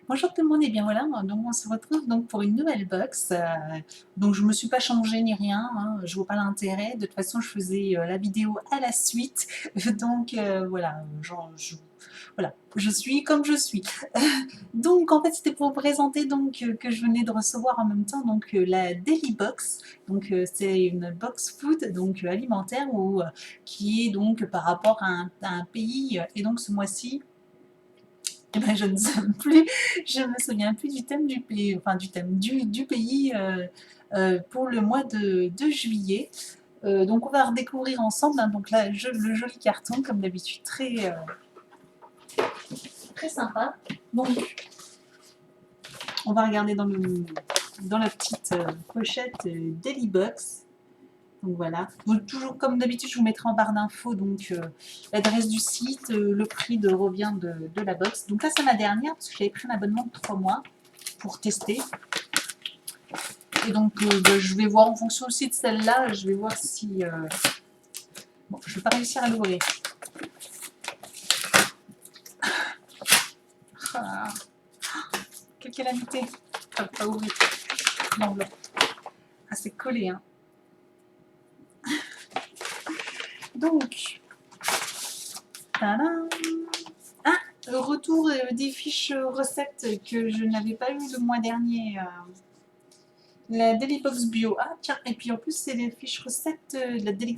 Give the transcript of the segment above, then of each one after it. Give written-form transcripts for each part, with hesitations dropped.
Bonjour tout le monde et bien voilà, donc on se retrouve donc pour une nouvelle box. Donc je me suis pas changée ni rien, hein, je vois pas l'intérêt. De toute façon, je faisais la vidéo à la suite, donc voilà, voilà, je suis comme je suis. Donc en fait, c'était pour vous présenter donc que je venais de recevoir en même temps donc la Daily Box. Donc c'est une box food donc alimentaire ou qui est donc par rapport à un pays et donc ce mois-ci. Eh ben, je ne sais plus, je me souviens plus du thème du pays, enfin du thème du pays pour le mois de juillet. Donc on va redécouvrir ensemble, hein, donc là le joli carton comme d'habitude très sympa. Donc on va regarder dans la petite pochette Daily Box. Donc voilà. Donc, toujours comme d'habitude, je vous mettrai en barre d'infos donc l'adresse du site, le prix de revient de la box. Donc là, c'est ma dernière parce que j'avais pris un abonnement de 3 mois pour tester. Et donc, je vais voir en fonction aussi de celle-là, je vais voir si... Bon, je ne vais pas réussir à l'ouvrir. Ah, quelle calamité. Pas ouvrir l'enveloppe. Ah, c'est collé, hein. Donc, tadam. Ah, retour des fiches recettes que je n'avais pas eu le mois dernier. La Daily Box Bio. Ah tiens, et puis en plus c'est les fiches recettes de la Daily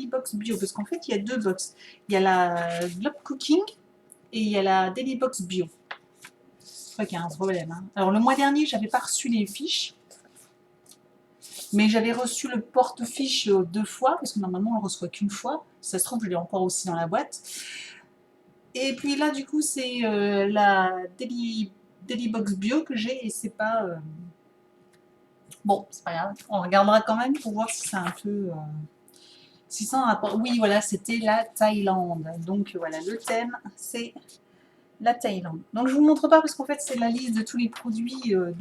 Box Bio, parce qu'en fait il y a deux box. Il y a la Globe Cooking et il y a la Daily Box Bio. Je crois qu'il y a un problème. Hein. Alors le mois dernier j'avais pas reçu les fiches, mais j'avais reçu le porte-fiche 2 fois, parce que normalement on le reçoit qu'une fois. Si ça se trouve je l'ai encore aussi dans la boîte. Et puis là du coup c'est la Daily Box Bio que j'ai et c'est pas... Bon, c'est pas grave. On regardera quand même pour voir si c'est un peu... si ça a un rapport. Oui, voilà, c'était la Thaïlande. Donc voilà, le thème, c'est la Thaïlande. Donc je vous montre pas parce qu'en fait, c'est la liste de tous les produits que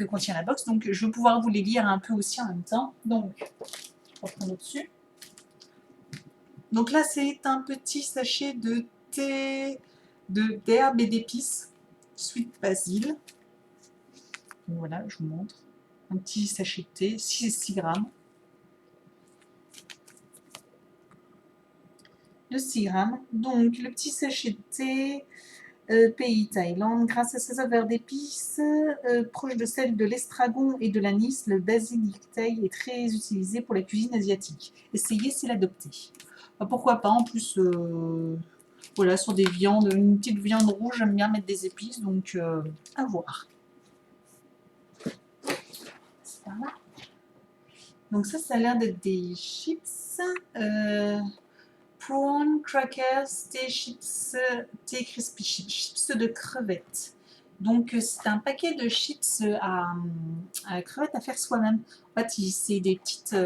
contient la box. Donc je vais pouvoir vous les lire un peu aussi en même temps. Donc, je vais prendre au-dessus. Donc là, c'est un petit sachet de thé d'herbes et d'épices, sweet basil. Donc voilà, je vous montre. Un petit sachet de thé, 6 grammes. De 6 grammes. Donc, le petit sachet de thé, pays Thaïlande, grâce à sa saveur d'épices, proche de celle de l'estragon et de l'anis, le basilic thaï est très utilisé pour la cuisine asiatique. Essayez, c'est l'adopter. Pourquoi pas, en plus, voilà, sur des viandes, une petite viande rouge, j'aime bien mettre des épices, donc à voir. Voilà. Donc ça a l'air d'être des chips. Prawn crackers, thé chips, thé crispy chips, chips de crevettes. Donc c'est un paquet de chips à crevettes à faire soi-même. En fait, c'est des petites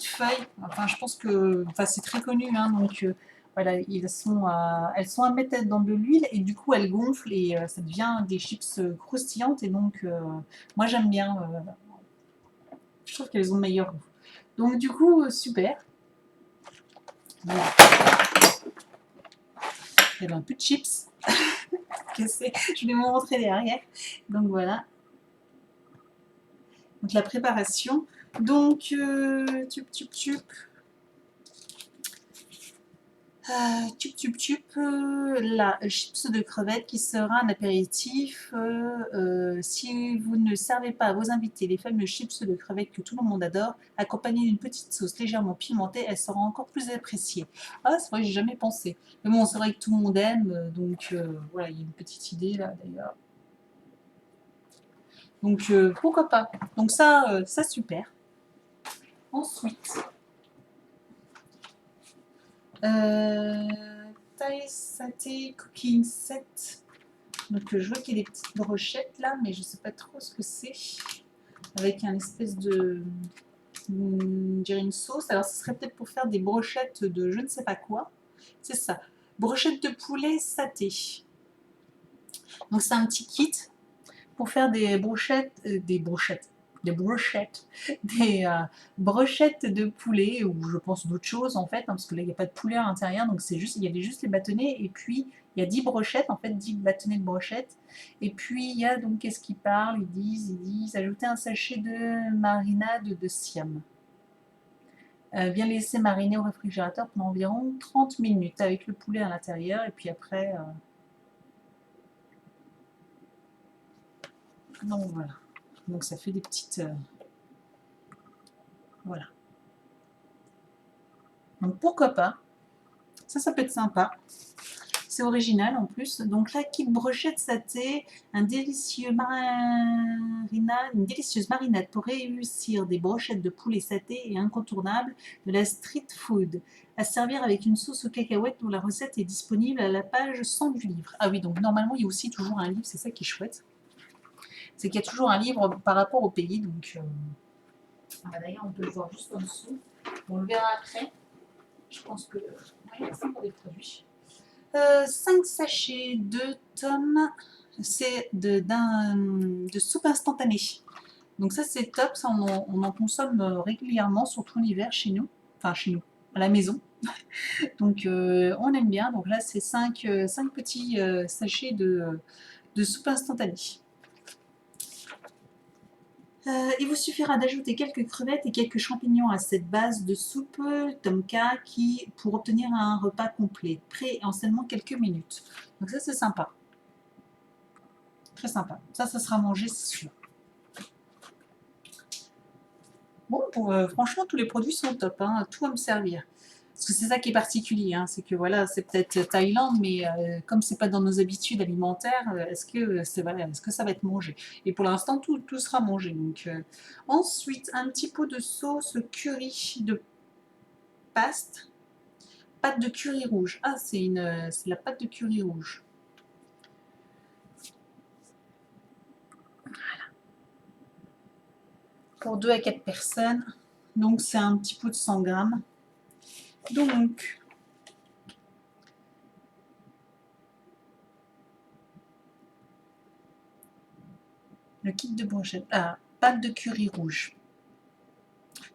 feuilles. Enfin, je pense que, enfin, c'est très connu, hein, donc voilà, elles sont à mettre dans de l'huile et du coup elles gonflent et ça devient des chips croustillantes et donc moi j'aime bien. Je trouve qu'elles ont meilleur goût. Donc du coup super. Voilà. Il y avait un peu de chips. Je vais vous montrer derrière. Donc voilà. Donc la préparation. Donc, tup tup tup. La chips de crevettes qui sera un apéritif. Si vous ne servez pas à vos invités les fameux chips de crevettes que tout le monde adore, accompagnées d'une petite sauce légèrement pimentée, elles seront encore plus appréciées. Ah, c'est vrai, j'ai jamais pensé. Mais bon, c'est vrai que tout le monde aime, donc voilà, il y a une petite idée là d'ailleurs. Donc pourquoi pas. Donc ça super. Ensuite, euh, Thai Satay Cooking Set. Donc je vois qu'il y a des petites brochettes là, mais je sais pas trop ce que c'est. Avec un espèce de, je dirais une sauce. Alors ce serait peut-être pour faire des brochettes de je ne sais pas quoi. C'est ça. Brochettes de poulet saté. Donc c'est un petit kit pour faire des brochettes, des brochettes, des brochettes de poulet, ou je pense d'autres choses en fait, hein, parce que là il n'y a pas de poulet à l'intérieur, donc c'est juste, il y avait juste les bâtonnets, et puis il y a 10 brochettes, en fait 10 bâtonnets de brochettes, et puis il y a donc, qu'est-ce qu'ils parlent, ils disent, ajouter un sachet de marinade de Siam. Bien laisser mariner au réfrigérateur pendant environ 30 minutes avec le poulet à l'intérieur, et puis après, donc voilà. Donc ça fait des petites, voilà. Donc pourquoi pas, ça peut être sympa. C'est original en plus. Donc là, kit brochette saté, une délicieuse marinade pour réussir des brochettes de poulet saté et incontournable de la street food. À servir avec une sauce aux cacahuètes dont la recette est disponible à la page 100 du livre. Ah oui, donc normalement il y a aussi toujours un livre, c'est ça qui est chouette. C'est qu'il y a toujours un livre par rapport au pays. Donc d'ailleurs on peut le voir juste en dessous. On le verra après. Je pense que c'est pour des produits. 5 sachets, 2 tonnes, c'est de soupe instantanée. Donc ça c'est top, ça on en consomme régulièrement, surtout l'hiver chez nous, enfin chez nous, à la maison. Donc on aime bien, donc là c'est 5 petits sachets de soupe instantanée. Il vous suffira d'ajouter quelques crevettes et quelques champignons à cette base de soupe tomka pour obtenir un repas complet, prêt en seulement quelques minutes. Donc ça c'est sympa. Très sympa. Ça sera mangé, c'est sûr. Bon, franchement, tous les produits sont top, hein, tout va me servir. Parce que c'est ça qui est particulier, hein, c'est que voilà, c'est peut-être Thaïlande, mais comme c'est pas dans nos habitudes alimentaires, est-ce que ça va être mangé? Et pour l'instant, tout sera mangé. Donc, ensuite, un petit pot de sauce curry de pâte de curry rouge. Ah, c'est la pâte de curry rouge. Pour 2 à 4 personnes. Donc, c'est un petit pot de 100 grammes. Donc, le kit de brochette. Ah, pâte de curry rouge.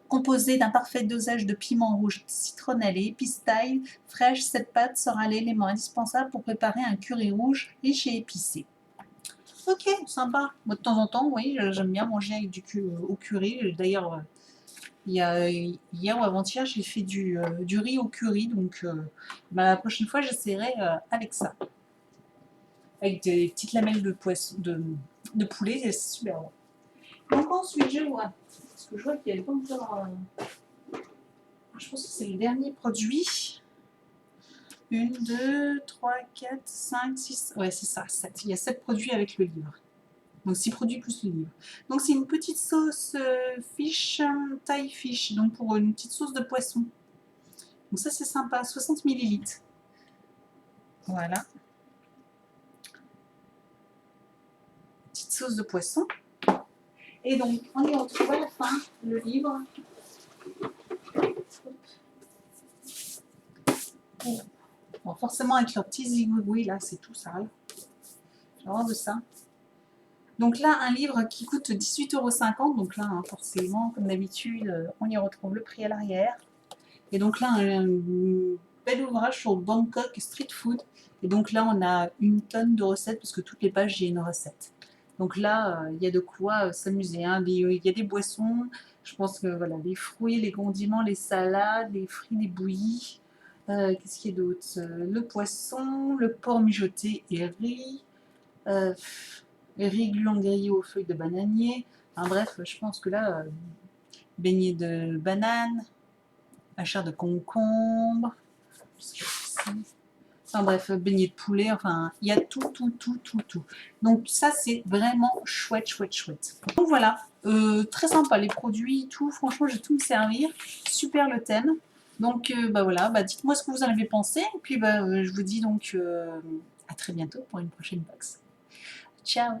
Composée d'un parfait dosage de piment rouge citronnellé, pistaille fraîche, cette pâte sera l'élément indispensable pour préparer un curry rouge riche et épicé. Ok, sympa. Moi, de temps en temps, oui, j'aime bien manger avec au curry. D'ailleurs, hier ou avant-hier, j'ai fait du riz au curry. Donc, la prochaine fois, j'essaierai avec ça. Avec des petites lamelles de poisson, de poulet, c'est super bon. Donc ensuite, je vois, parce que je vois qu'il n'y avait pas encore... je pense que c'est le dernier produit. 1, 2, 3, 4, 5, 6... Ouais, c'est ça, 7. Il y a 7 produits avec le livre. Donc 6 produits plus le livre. Donc c'est une petite sauce fish, Thai fish, donc pour une petite sauce de poisson. Donc ça c'est sympa, 60 ml. Voilà. Petite sauce de poisson. Et donc on y retrouve à la fin le livre. Bon, forcément avec leur petit zigouigoui, là c'est tout sale. J'ai horreur de ça. Donc là, un livre qui coûte 18,50 €. Donc là, hein, forcément, comme d'habitude, on y retrouve le prix à l'arrière. Et donc là, un bel ouvrage sur Bangkok Street Food. Et donc là, on a une tonne de recettes, parce que toutes les pages, il y a une recette. Donc là, il y a de quoi s'amuser. Hein. Il y a des boissons, je pense que voilà, les fruits, les condiments, les salades, les fruits, les bouillies. Qu'est-ce qu'il y a d'autre? Le poisson, le porc mijoté et riz. Riz gluant grillé aux feuilles de bananier. Enfin, bref, je pense que là, beignets de banane, à chair de concombre. Enfin bref, beignets de poulet, enfin, il y a tout. Donc ça, c'est vraiment chouette. Donc voilà, très sympa les produits, tout. Franchement, j'ai tout me servir. Super le thème. Donc bah voilà, bah, dites-moi ce que vous en avez pensé. Et puis bah, je vous dis donc à très bientôt pour une prochaine box. Ciao!